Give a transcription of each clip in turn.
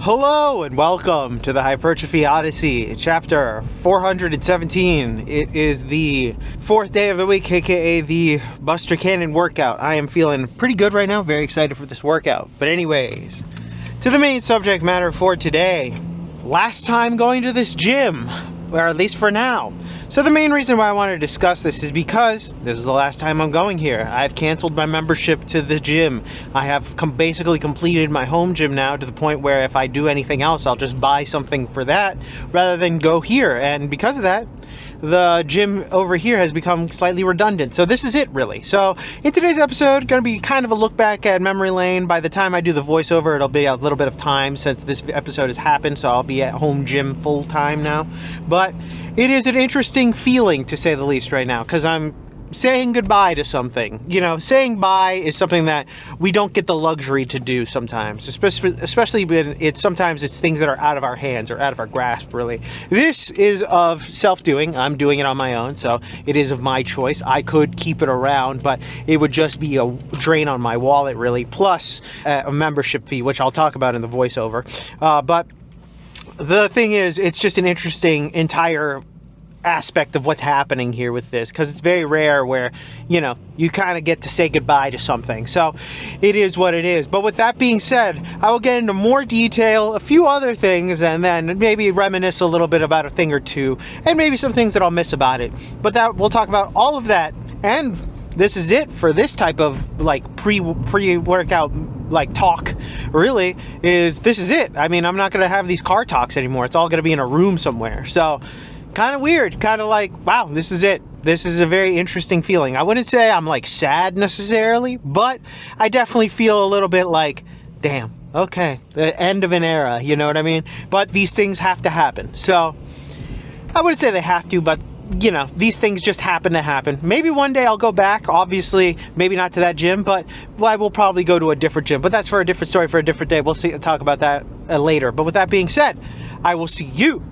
Hello and welcome to the Hypertrophy Odyssey, chapter 417. It is the fourth day of the week, aka the Buster Cannon workout. I am feeling pretty good right now, very excited for this workout. But anyways, to the main subject matter for today. Last time going to this gym, or at least for now. So the main reason why I wanted to discuss this is because this is the last time I'm going here. I've canceled my membership to the gym. I have basically completed my home gym now to the point where if I do anything else, I'll just buy something for that rather than go here. And because of that, the gym over here has become slightly redundant. So this is it, really. So in today's episode, going to be kind of a look back at memory lane. By the time I do the voiceover, it'll be a little bit of time since this episode has happened, so I'll be at home gym full time now. But it is an interesting feeling, to say the least, right now, because I'm saying goodbye to something. You know, saying bye is something that we don't get the luxury to do sometimes, especially when sometimes it's things that are out of our hands or out of our grasp, really. This is of self-doing. I'm doing it on my own, so it is of my choice. I could keep it around, but it would just be a drain on my wallet, really, plus a membership fee, which I'll talk about in the voiceover. But the thing is, it's just an interesting entire aspect of what's happening here with this, because it's very rare where, you know, you kind of get to say goodbye to something. So it is what it is. But with that being said, I will get into more detail, a few other things, and then maybe reminisce a little bit about a thing or two, and maybe some things that I'll miss about it. But that we'll talk about all of that, and this is it for this type of like pre-workout like talk. Really, this is it. I mean, I'm not going to have these car talks anymore. It's all going to be in a room somewhere. So kind of weird, kind of like, wow, this is it. This is a very interesting feeling. I wouldn't say I'm like sad necessarily, but I definitely feel a little bit like, damn, okay, the end of an era, you know what I mean? But these things have to happen. So I wouldn't say they have to, but you know, these things just happen to happen. Maybe one day I'll go back, obviously, maybe not to that gym, but I will probably go to a different gym. But that's for a different story for a different day. We'll talk about that later. But with that being said, I will see you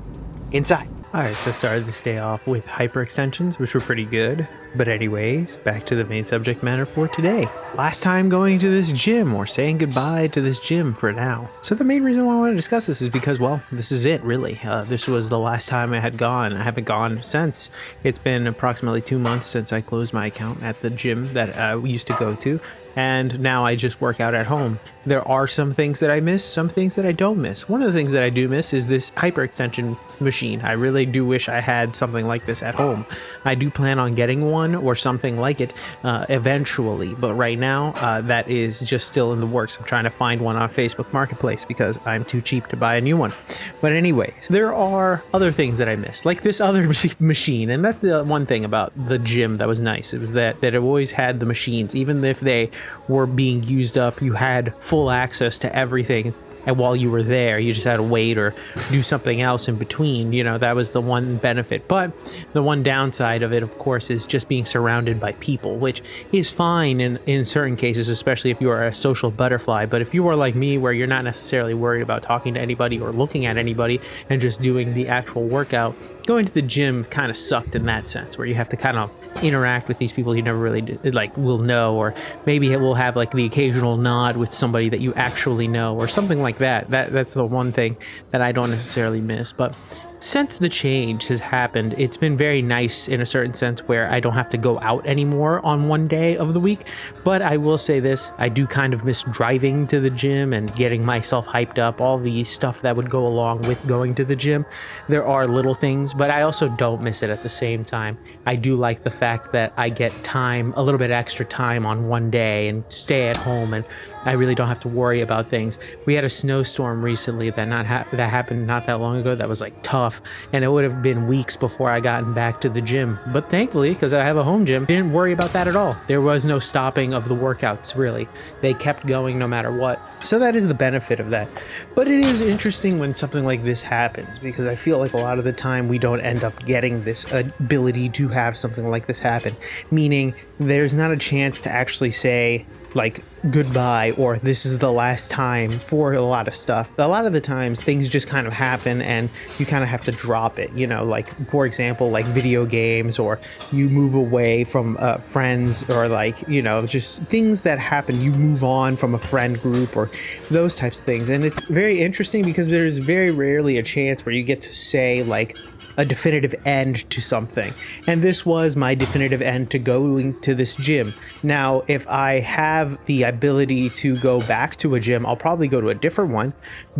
inside. Alright, so started this day off with hyperextensions, which were pretty good. But anyways, back to the main subject matter for today. Last time going to this gym, or saying goodbye to this gym for now. So the main reason why I want to discuss this is because, well, this is it, really. This was the last time I had gone. I haven't gone since. It's been approximately 2 months since I closed my account at the gym that I used to go to. And now I just work out at home. There are some things that I miss, some things that I don't miss. One of the things that I do miss is this hyperextension machine. I really do wish I had something like this at home. I do plan on getting one or something like it eventually, but right now that is just still in the works. I'm trying to find one on Facebook Marketplace because I'm too cheap to buy a new one. But anyways, there are other things that I miss, like this other machine, and that's the one thing about the gym that was nice. It was that it always had the machines, even if they were being used up, you had full access to everything. And while you were there, you just had to wait or do something else in between. You know, that was the one benefit. But the one downside of it, of course, is just being surrounded by people, which is fine in certain cases, especially if you are a social butterfly. But if you are like me, where you're not necessarily worried about talking to anybody or looking at anybody and just doing the actual workout, going to the gym kind of sucked in that sense, where you have to kind of interact with these people you never really will know, or maybe it will have like the occasional nod with somebody that you actually know or something like that. That's the one thing that I don't necessarily miss. But since the change has happened, it's been very nice in a certain sense where I don't have to go out anymore on one day of the week. But I will say this, I do kind of miss driving to the gym and getting myself hyped up, all the stuff that would go along with going to the gym. There are little things, but I also don't miss it at the same time. I do like the fact that I get time, a little bit extra time on one day and stay at home, and I really don't have to worry about things. We had a snowstorm recently that happened not that long ago that was like tough, and it would have been weeks before I gotten back to the gym. But thankfully, because I have a home gym, didn't worry about that at all. There was no stopping of the workouts, really. They kept going no matter what. So that is the benefit of that. But it is interesting when something like this happens, because I feel like a lot of the time we don't end up getting this ability to have something like this happen. Meaning there's not a chance to actually say, like goodbye or this is the last time for a lot of stuff. A lot of the times things just kind of happen and you kind of have to drop it, you know, like for example, like video games, or you move away from friends, or like, you know, just things that happen. You move on from a friend group or those types of things. And it's very interesting because there's very rarely a chance where you get to say like a definitive end to something. And this was my definitive end to going to this gym. Now, if I have the ability to go back to a gym, I'll probably go to a different one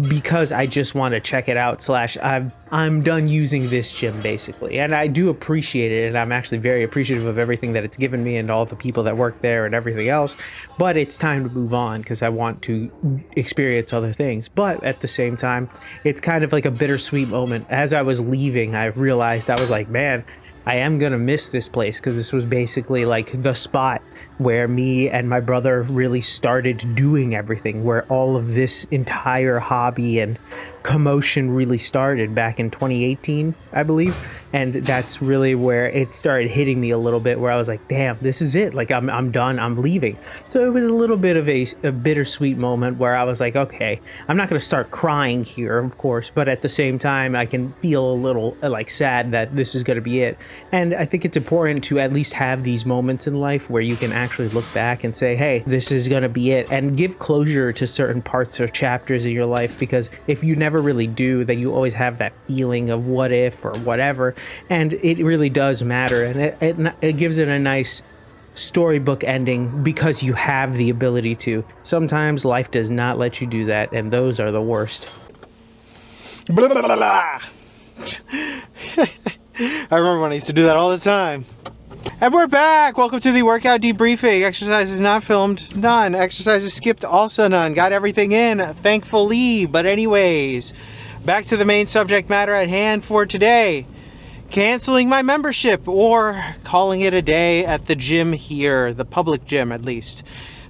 because I just want to check it out / I'm done using this gym basically. And I do appreciate it, and I'm actually very appreciative of everything that it's given me and all the people that work there and everything else. But it's time to move on because I want to experience other things. But at the same time, it's kind of like a bittersweet moment. As I was leaving, I realized, I was like, man, I am gonna miss this place, because this was basically like the spot where me and my brother really started doing everything, where all of this entire hobby and commotion really started back in 2018, I believe. And that's really where it started hitting me a little bit, where I was like, damn, this is it. Like, I'm done, I'm leaving. So it was a little bit of a bittersweet moment where I was like, okay, I'm not going to start crying here, of course, but at the same time, I can feel a little like sad that this is going to be it. And I think it's important to at least have these moments in life where you can actually look back and say, hey, this is going to be it, and give closure to certain parts or chapters of your life, because if you never really do, then you always have that feeling of what if or whatever, and it really does matter, and it gives it a nice storybook ending because you have the ability to. Sometimes life does not let you do that, and those are the worst. Blah, blah, blah, blah. I remember when I used to do that all the time. And we're back! Welcome to the workout debriefing. Exercises not filmed, none. Exercises skipped, also none. Got everything in, thankfully. But anyways, back to the main subject matter at hand for today. Canceling my membership, or calling it a day at the gym here, the public gym at least.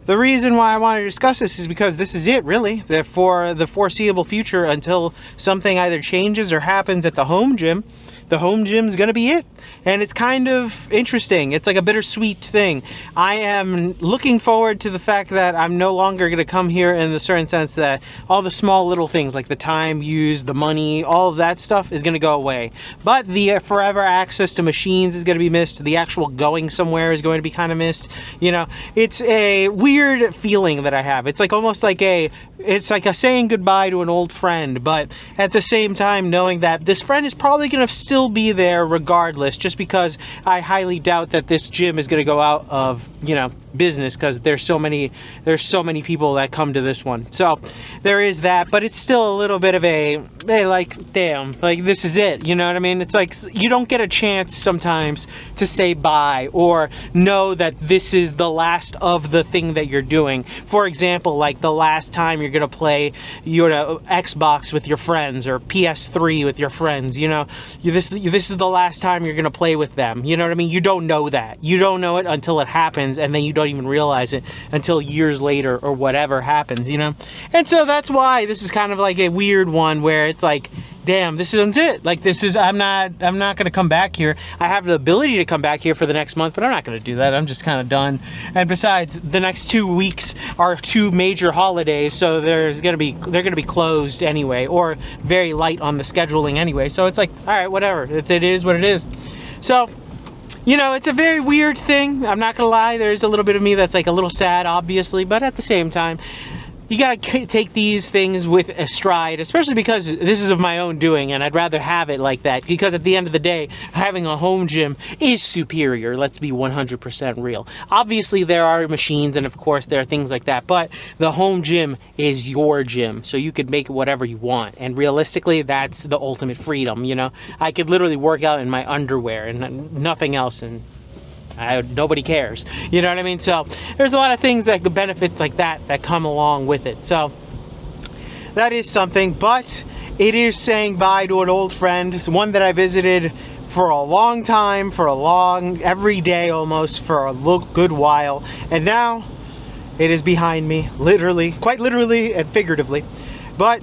The reason why I want to discuss this is because this is it, really. For the foreseeable future, until something either changes or happens at the home gym, the home gym's gonna be it. And it's kind of interesting. It's like a bittersweet thing. I am looking forward to the fact that I'm no longer gonna come here in the certain sense that all the small little things like the time used, the money, all of that stuff is gonna go away. But the forever access to machines is gonna be missed. The actual going somewhere is going to be kind of missed. You know, it's a weird feeling that I have. It's like almost like it's like a saying goodbye to an old friend, but at the same time knowing that this friend is probably gonna still be there regardless, just because I highly doubt that this gym is going to go out of, you know, business, because there's so many people that come to this one. So there is that, but it's still a little bit of a, hey, like, damn, like, this is it, you know what I mean? It's like you don't get a chance sometimes to say bye or know that this is the last of the thing that you're doing. For example, like the last time you're gonna play your Xbox with your friends, or PS3 with your friends, you know, this is the last time you're gonna play with them, you know what I mean? You don't know that. You don't know it until it happens, and then you don't even realize it until years later or whatever happens, you know? And so that's why this is kind of like a weird one where it's like, damn, this isn't it. Like, this is, I'm not gonna come back here. I have the ability to come back here for the next month, but I'm not gonna do that. I'm just kind of done. And besides, the next 2 weeks are 2 major holidays, so they're gonna be closed anyway, or very light on the scheduling anyway. So it's like, all right, whatever. It is what it is. So, you know, it's a very weird thing. I'm not gonna lie, there's a little bit of me that's like a little sad, obviously, but at the same time, you gotta take these things with a stride, especially because this is of my own doing, and I'd rather have it like that, because at the end of the day, having a home gym is superior. Let's be 100% real. Obviously, there are machines, and of course, there are things like that, but the home gym is your gym, so you could make it whatever you want, and realistically, that's the ultimate freedom, you know? I could literally work out in my underwear and nothing else, and nobody cares, you know what I mean? So there's a lot of things that benefits like that come along with it. So that is something, but it is saying bye to an old friend. It's one that I visited for a long time, every day almost, for a good while, and now it is behind me, literally, quite literally and figuratively. But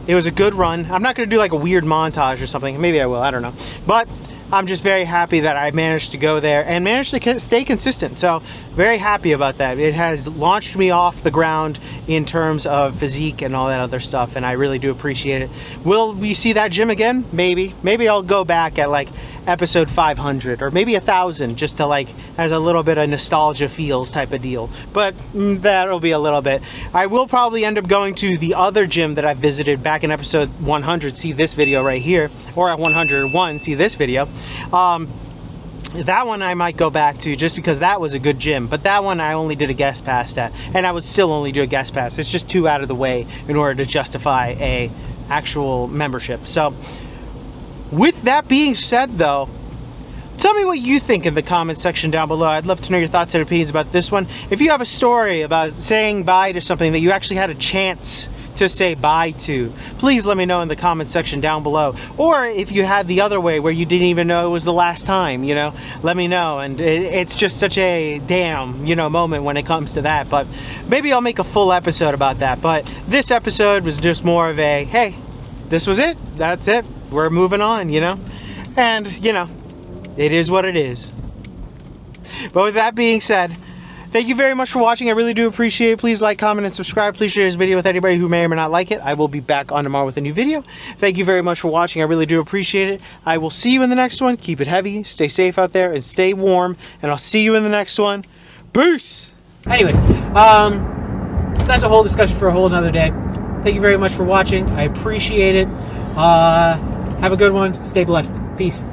it was a good run. I'm not gonna do like a weird montage or something. Maybe I will, I don't know. But I'm just very happy that I managed to go there and managed to stay consistent. So very happy about that. It has launched me off the ground in terms of physique and all that other stuff, and I really do appreciate it. Will we see that gym again? Maybe I'll go back at like episode 500 or maybe 1,000, just to like as a little bit of nostalgia feels type of deal, but that'll be a little bit. I will probably end up going to the other gym that I visited back in episode 100, see this video right here, or at 101, see this video. That one I might go back to just because that was a good gym, but that one I only did a guest pass at, and I would still only do a guest pass. It's just too out of the way in order to justify a actual membership. So with that being said though, tell me what you think in the comment section down below. I'd love to know your thoughts and opinions about this one. If you have a story about saying bye to something that you actually had a chance to say bye to, please let me know in the comment section down below. Or if you had the other way where you didn't even know it was the last time, you know, let me know. And it's just such a damn, you know, moment when it comes to that. But maybe I'll make a full episode about that. But this episode was just more of a, hey, this was it, that's it, we're moving on, you know. And you know, it is what it is. But with that being said, thank you very much for watching. I really do appreciate it. Please like, comment, and subscribe. Please share this video with anybody who may or may not like it. I will be back on tomorrow with a new video. Thank you very much for watching. I really do appreciate it. I will see you in the next one. Keep it heavy, stay safe out there, and stay warm. And I'll see you in the next one. Peace! Anyways, that's a whole discussion for a whole another day. Thank you very much for watching. I appreciate it. Have a good one. Stay blessed. Peace.